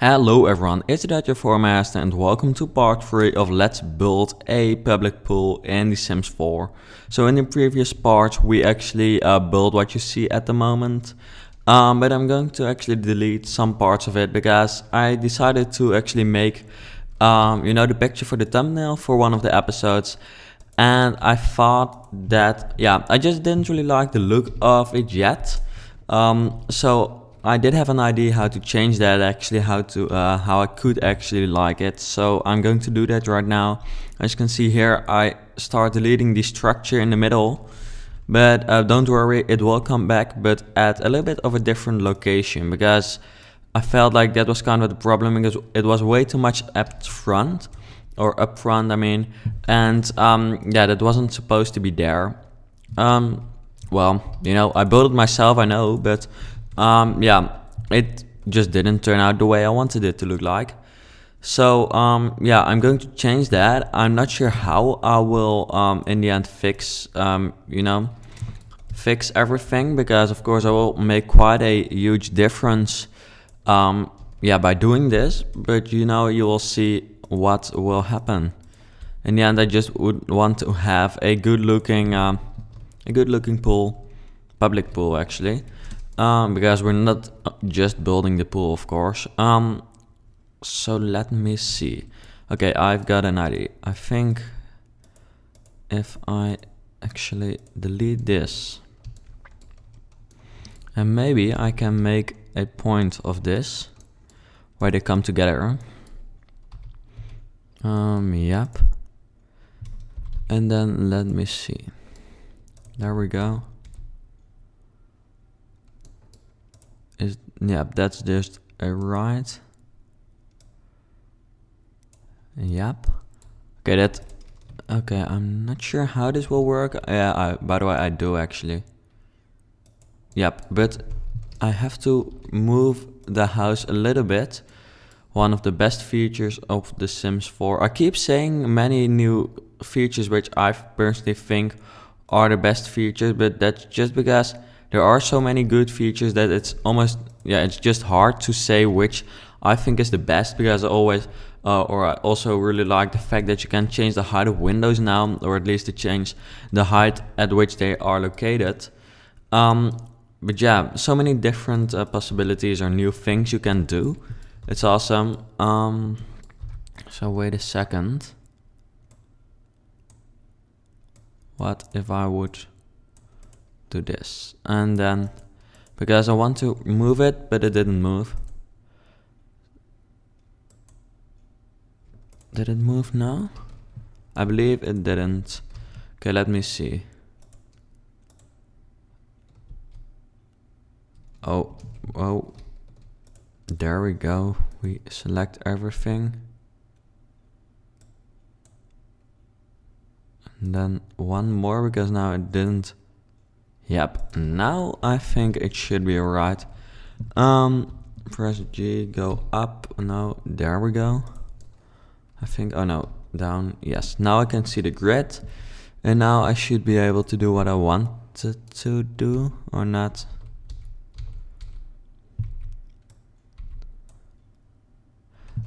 Hello everyone, it's your Master and welcome to part 3 of Let's Build a Public Pool in The Sims 4. So in the previous part we actually built what you see at the moment, but I'm going to actually delete some parts of it because I decided to actually make the picture for the thumbnail for one of the episodes, and I thought that I just didn't really like the look of it yet. So I did have an idea how to change that, actually how I could actually like it. So I'm going to do that right now. As you can see here, I start deleting the structure in the middle, but don't worry, it will come back, but at a little bit of a different location, because I felt like that was kind of the problem, because it was way too much up front, I mean, and that wasn't supposed to be there. Well, I built it myself, I know, but it just didn't turn out the way I wanted it to look like. So I'm going to change that. I'm not sure how I will in the end fix fix everything, because of course I will make quite a huge difference by doing this, but you will see what will happen. In the end, I just would want to have a good looking pool, public pool actually, because we're not just building the pool, of course. So let me see. Okay, I've got an idea. I think if I actually delete this, and maybe I can make a point of this where they come together. Yep. And then let me see. There we go. That's just a right. Yep. Okay, I'm not sure how this will work. By the way, I do actually. Yep, but I have to move the house a little bit. One of the best features of The Sims 4. I keep saying many new features which I personally think are the best features, but that's just because there are so many good features that it's almost, it's just hard to say which I think is the best, because I also really like the fact that you can change the height of windows now, or at least to change the height at which they are located. But yeah, so many different possibilities or new things you can do. It's awesome. So wait a second. What if I would do this? And then, because I want to move it, but it didn't move. Did it move now? I believe it didn't. Okay, let me see. Oh, there we go. We select everything. And then one more, because now it didn't. Yep, now I think it should be alright. Press G, go up. No, there we go. I think, oh no, down. Yes, now I can see the grid. And now I should be able to do what I wanted to do, or not.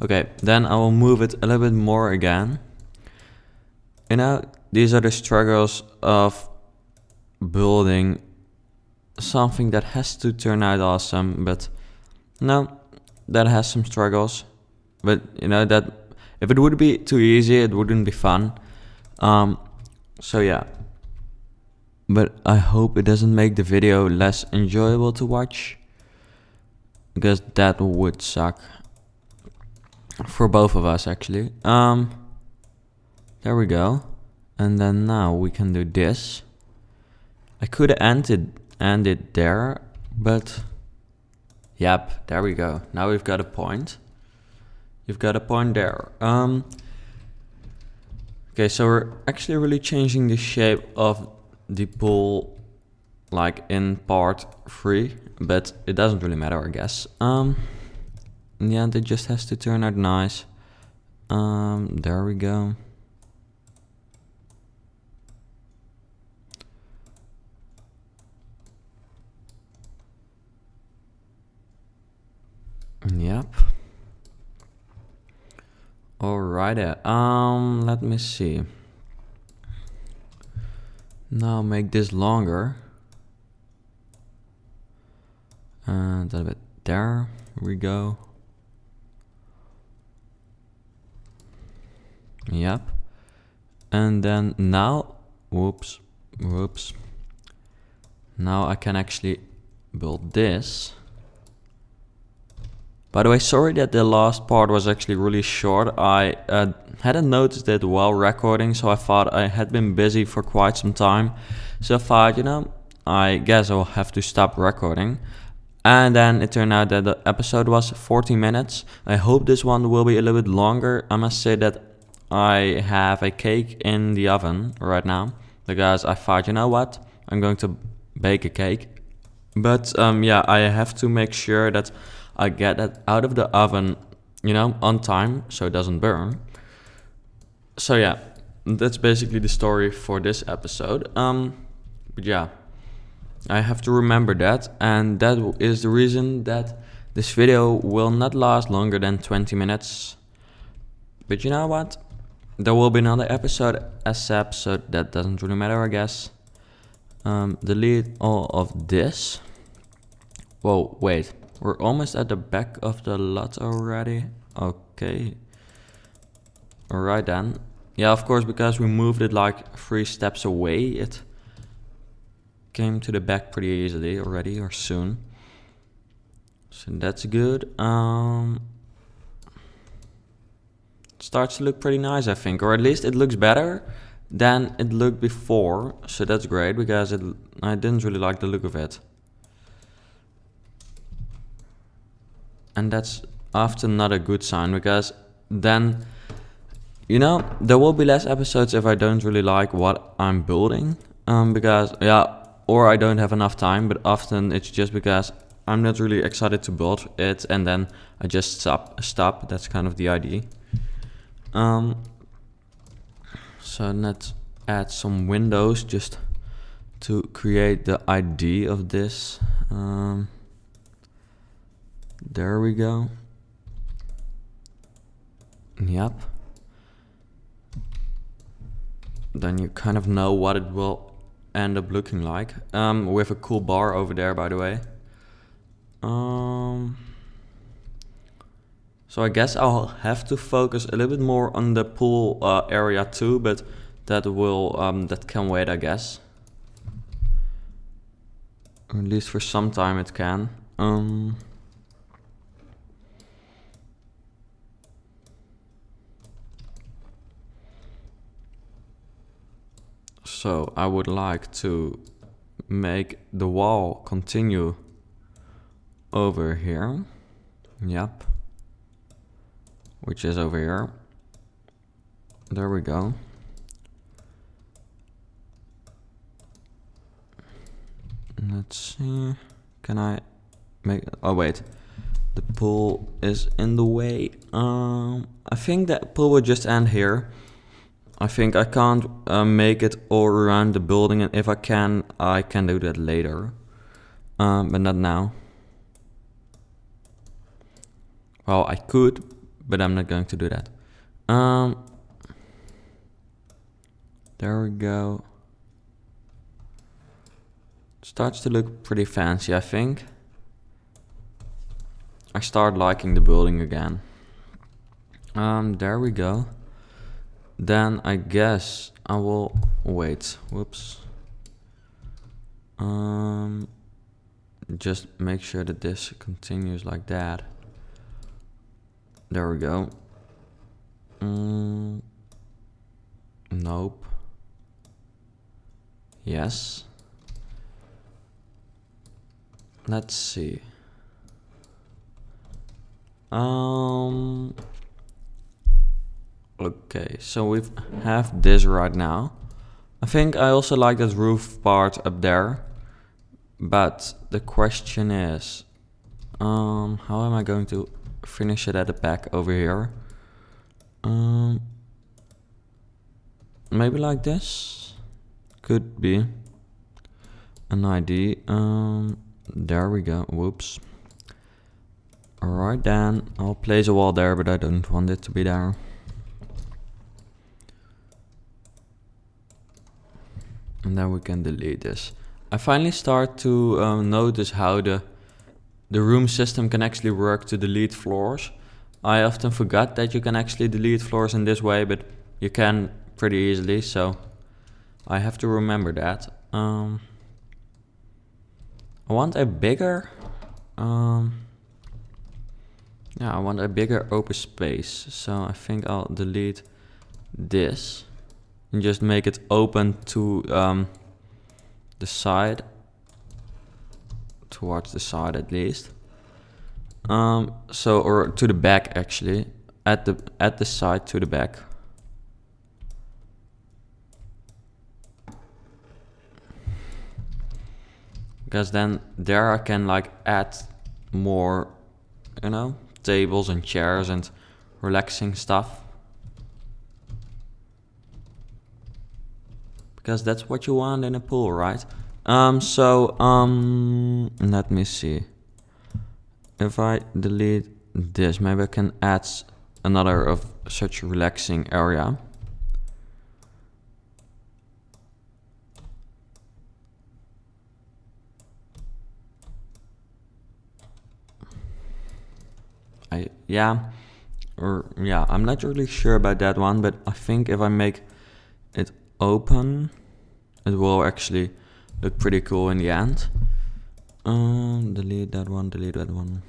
Okay, then I will move it a little bit more again. These are the struggles of building something that has to turn out awesome, but no, that has some struggles. But that if it would be too easy, it wouldn't be fun. So yeah, but I hope it doesn't make the video less enjoyable to watch, because that would suck for both of us actually. There we go. And then now we can do this. I could end it there, but yep, there we go. Now we've got a point. You've got a point there. Okay, so we're actually really changing the shape of the pool, like in part 3, but it doesn't really matter, I guess. In the end, it just has to turn out nice. There we go. Yep. Alright, let me see. Now make this longer. And a little bit there. Here we go. Yep. And then now, whoops. Now I can actually build this. By the way, sorry that the last part was actually really short. I hadn't noticed it while recording, so I thought I had been busy for quite some time. So I thought, I guess I'll have to stop recording. And then it turned out that the episode was 40 minutes. I hope this one will be a little bit longer. I must say that I have a cake in the oven right now, because I thought, what? I'm going to bake a cake. But yeah, I have to make sure that I get that out of the oven, on time, so it doesn't burn. So yeah, that's basically the story for this episode. But yeah, I have to remember that, and that is the reason that this video will not last longer than 20 minutes. But you know what? There will be another episode ASAP, so that doesn't really matter, I guess. Delete all of this. Whoa, wait. We're almost at the back of the lot already. Okay. Alright then. Yeah, of course, because we moved it like 3 steps away, it came to the back pretty easily already, or soon. So that's good. Starts to look pretty nice, I think. Or at least it looks better than it looked before. So that's great, because I didn't really like the look of it. And that's often not a good sign, because then, there will be less episodes if I don't really like what I'm building. Because, or I don't have enough time, but often it's just because I'm not really excited to build it, and then I just stop. That's kind of the idea. So let's add some windows just to create the idea of this. There we go. Yep. Then you kind of know what it will end up looking like. With a cool bar over there, by the way. So I guess I'll have to focus a little bit more on the pool area too, but that can wait, I guess. Or at least for some time it can. So I would like to make the wall continue over here. Yep. Which is over here. There we go. Let's see. Can I make... Oh wait. The pool is in the way. I think that pool will just end here. I think I can't make it all around the building, and if I can do that later. But not now. Well, I could, but I'm not going to do that. There we go. Starts to look pretty fancy, I think. I start liking the building again. There we go. Then I guess I will wait. Whoops. Just make sure that this continues like that. There we go. Nope. Yes. Let's see. Okay, so we have this right now. I think I also like that roof part up there. But the question is, how am I going to finish it at the back over here? Maybe like this? Could be an idea. There we go. Whoops. Alright then, I'll place a wall there, but I don't want it to be there. And then we can delete this. I finally start to notice how the room system can actually work to delete floors. I often forgot that you can actually delete floors in this way, but you can pretty easily, so I have to remember that. I want a bigger, I want a bigger open space. So I think I'll delete this and just make it open to the side, towards the side at least. Or to the back actually, at the side to the back. Because then there I can like add more, you know, tables and chairs and relaxing stuff. Because that's what you want in a pool, right? Let me see. If I delete this, maybe I can add another of such a relaxing area. I'm not really sure about that one, but I think if I make it open, it will actually look pretty cool in the end. Delete that one, delete that one.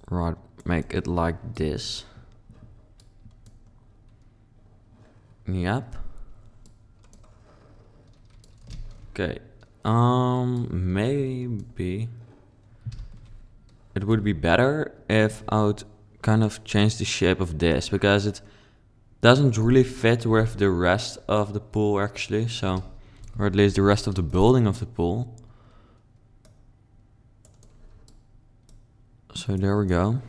Right, make it like this. Yep. Okay. Maybe it would be better if I would kind of change the shape of this, because it doesn't really fit with the rest of the pool actually, so, or at least the rest of the building of the pool. So there we go.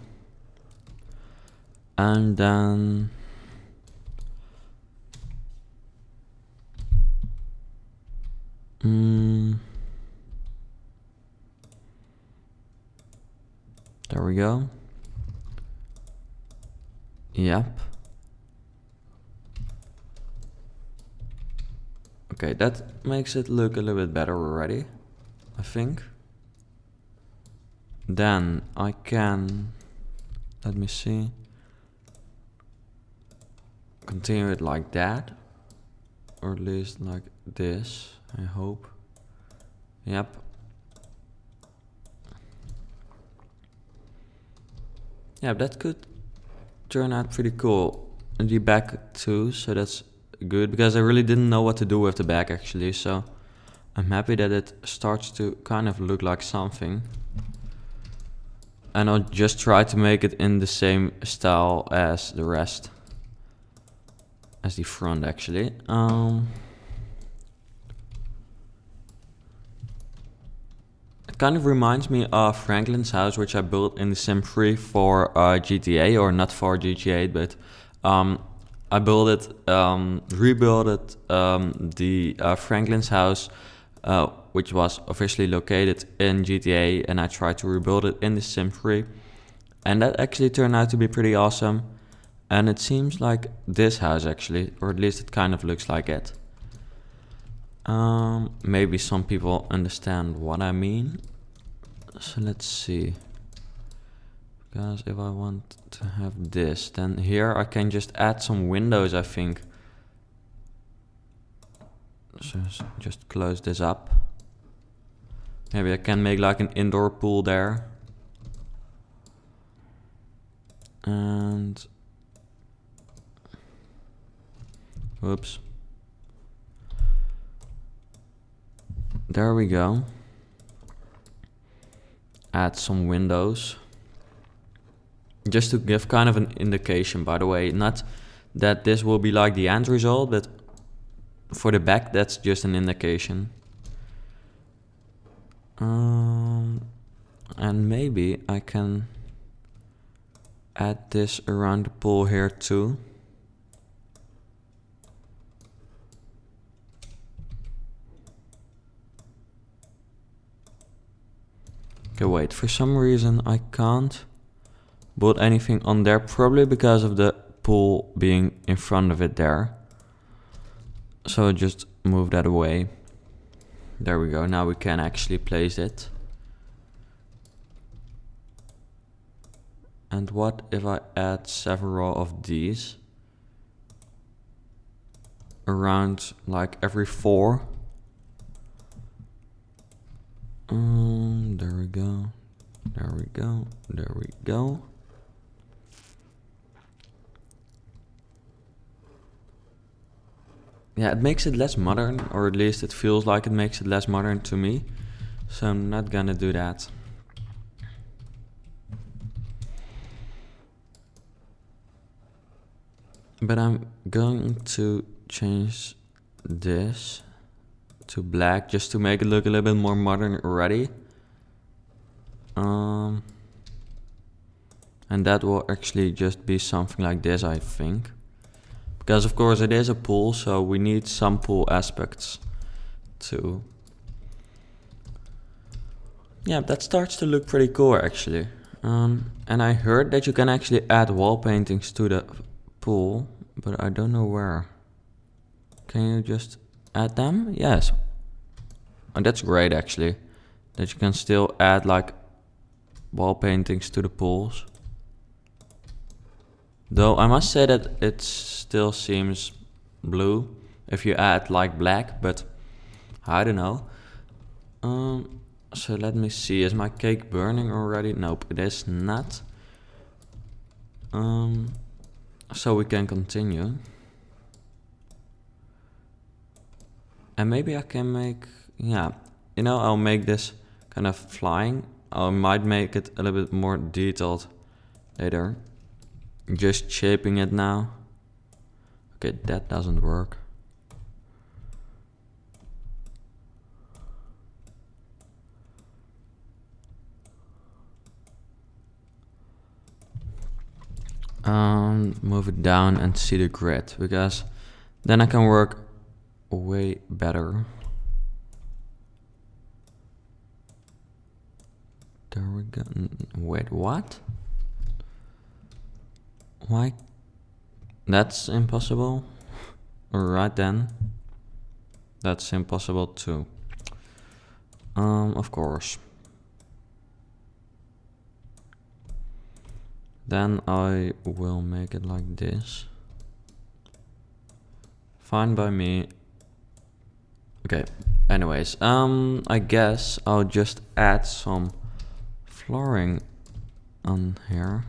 And then there we go. Yep. Okay, that makes it look a little bit better already, I think. Then I can, let me see, continue it like that, or at least like this, I hope. Yep. Yeah, that could turn out pretty cool. And the back too, so that's good, because I really didn't know what to do with the back actually, so I'm happy that it starts to kind of look like something. And I'll just try to make it in the same style as the rest, as the front actually. It kind of reminds me of Franklin's house, which I built in the Sim 3 for GTA, or not for GTA, but I built it, rebuilt it, the Franklin's house, which was officially located in GTA, and I tried to rebuild it in the Sim 3, and that actually turned out to be pretty awesome. And it seems like this house actually, or at least it kind of looks like it. Maybe some people understand what I mean. So let's see. Because if I want to have this, then here I can just add some windows, I think. So just close this up. Maybe I can make like an indoor pool there. And whoops. There we go. Add some windows. Just to give kind of an indication, by the way. Not that this will be like the end result, but for the back, that's just an indication. And maybe I can add this around the pool here too. Okay, wait, for some reason I can't build anything on there, probably because of the pool being in front of it there. So just move that away. There we go. Now we can actually place it. And what if I add several of these around like every 4? There we go. There we go. There we go. Yeah, it makes it less modern, or at least it feels like it makes it less modern to me. So I'm not gonna do that. But I'm going to change this to black just to make it look a little bit more modern already. And that will actually just be something like this, I think. Because of course it is a pool, so we need some pool aspects too. Yeah, that starts to look pretty cool actually. And I heard that you can actually add wall paintings to the pool, but I don't know where. Can you just add them? Yes. And that's great actually, that you can still add like wall paintings to the pools. Though I must say that it still seems blue if you add like black, but I don't know. So let me see, is my cake burning already? Nope, it is not. So we can continue. And maybe I can make, yeah, you know, I'll make this kind of flying. I might make it a little bit more detailed later. Just shaping it now. Okay, that doesn't work. Move it down and see the grid, because then I can work way better. There we go. Wait, what? Why? That's impossible. Alright then. That's impossible too. Of course. Then I will make it like this. Fine by me. Okay, anyways, I guess I'll just add some flooring on here.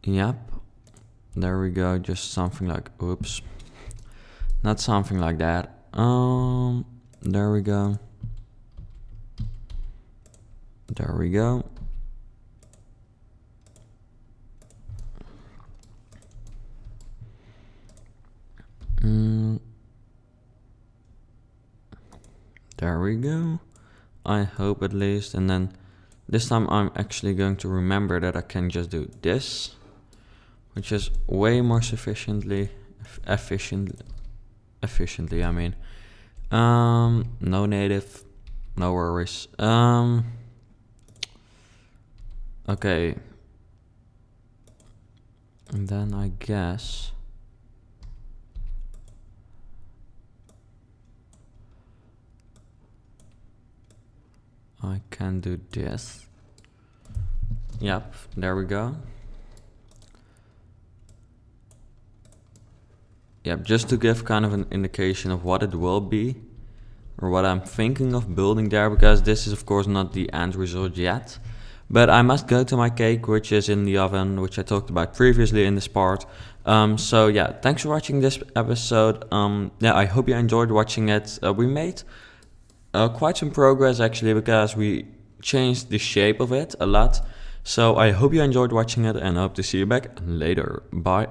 Yep, there we go, just something like, oops, not something like that. There we go. There we go. There we go. I hope at least, and then this time I'm actually going to remember that I can just do this, which is way more efficiently, I mean. No native, no worries. Okay. And then I guess I can do this. Yep, there we go. Yep, just to give kind of an indication of what it will be, or what I'm thinking of building there, because this is of course not the end result yet. But I must go to my cake, which is in the oven, which I talked about previously in this part. So yeah, thanks for watching this episode. Yeah, I hope you enjoyed watching it. We made quite some progress actually, because we changed the shape of it a lot. So I hope you enjoyed watching it, and I hope to see you back later. Bye.